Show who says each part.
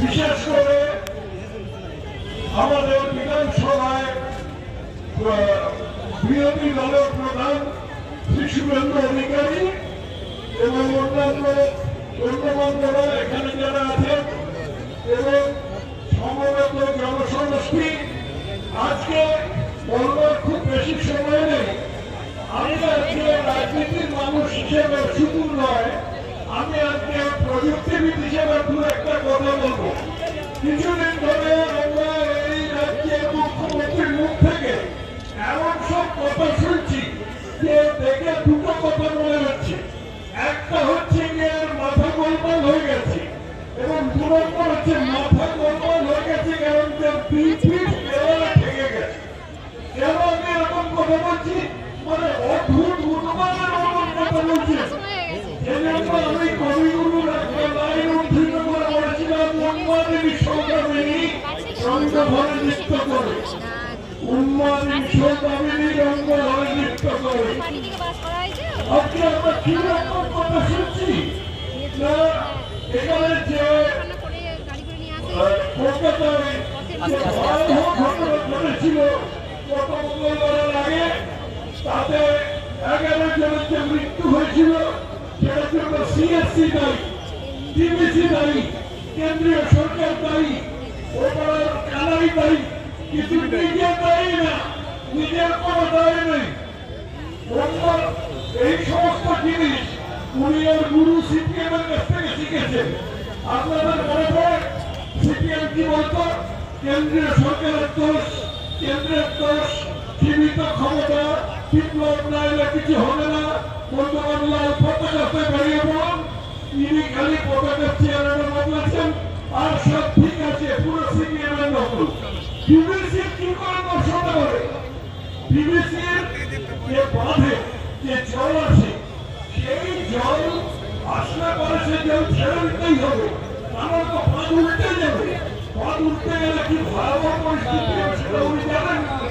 Speaker 1: বিশেষ করে আমাদের বিধানসভায় বিরোধী দলের প্রধান শ্রী শুভেন্দু অধিকারী এবং অন্যান্য গণ্যমান্যরা এখানে যারা আছেন এবং সমবেত জনসমষ্টি, আজকে বলবার খুব বেশি সময় নেই। আমি আজকে রাজনীতির মানুষ হিসেবে শুধু নয়, আমি আজকে প্রযুক্তিবিদ হিসেবে দু একটা কথা বলবো। কিছুদিন ধরে আমরা এই রাজ্যের মুখ্যমন্ত্রীর মুখ থেকে এমন সব কথা শুনছি যে দেখে দুটো কথা মনে হচ্ছে। একটা হচ্ছে গিয়ে মাথা গোলমাল হয়ে গেছে এবং দু নম্বর হচ্ছে মাথা গোলমাল হয়ে গেছে কারণ ঠেকে গেছে। কেন আমি এরকম কথা বলছি? মানে অদ্ভুত উন্মাদের মতন কথা বলছি। আমি কবিগুরুর একটা লাইন উদ্ধৃত করে বলেছিলাম, উন্মাদের সৌদামিনী রঙ্গভরে নৃত্য করে, উন্মাদের সৌদামিনী রঙ্গভরে নৃত্য করে। আজকে আমরা কি রকম কথা শুনছি না, এখানে যে কলকাতায় ঘটনা ঘটেছিল গত মঙ্গলবারের আগে, তাতে 11 জনের যে মৃত্যু হয়েছিল সেটার জন্য সিএসসি দায়ী, ডিবিসি দায়ী, কেন্দ্রীয় সরকার দায়ী, ওপরের কানাই দায়ী, কিন্তু নিজে দায়ী না, নিজের কোনো দায়ী নেই। এই সমস্ত জিনিস উনি ওর গুরু সিপিএম এর কাছ থেকে শিখেছেন। আপনাদের মনে পড়ে সিপিএম কি বলতো? কেন্দ্রীয় সরকারের দোষ, কেন্দ্রের দোষ, সীমিত ক্ষমতা, বিপ্লব না এলে কিছু হবে না, বন্ধুবান লাল পতাকাতে বেরিয়ে পড়ুন। তিনি খালি পতাকার চেয়ারে বদলেছেন আর সব ঠিক আছে, পুরো সিপিএম এর নকল। বিবিসির কি করে দোষ হতে পারে? বিবিসির যে বাঁধে যে জল আসে, সেই জল আসলে পরে সে জল ছেড়ে দিতেই হবে, আমার তো বাঁধ উল্টে যাবে। বাঁধ উল্টে গেলে কি ভয়াবহ পরিস্থিতি সেটা উনি জানেন না।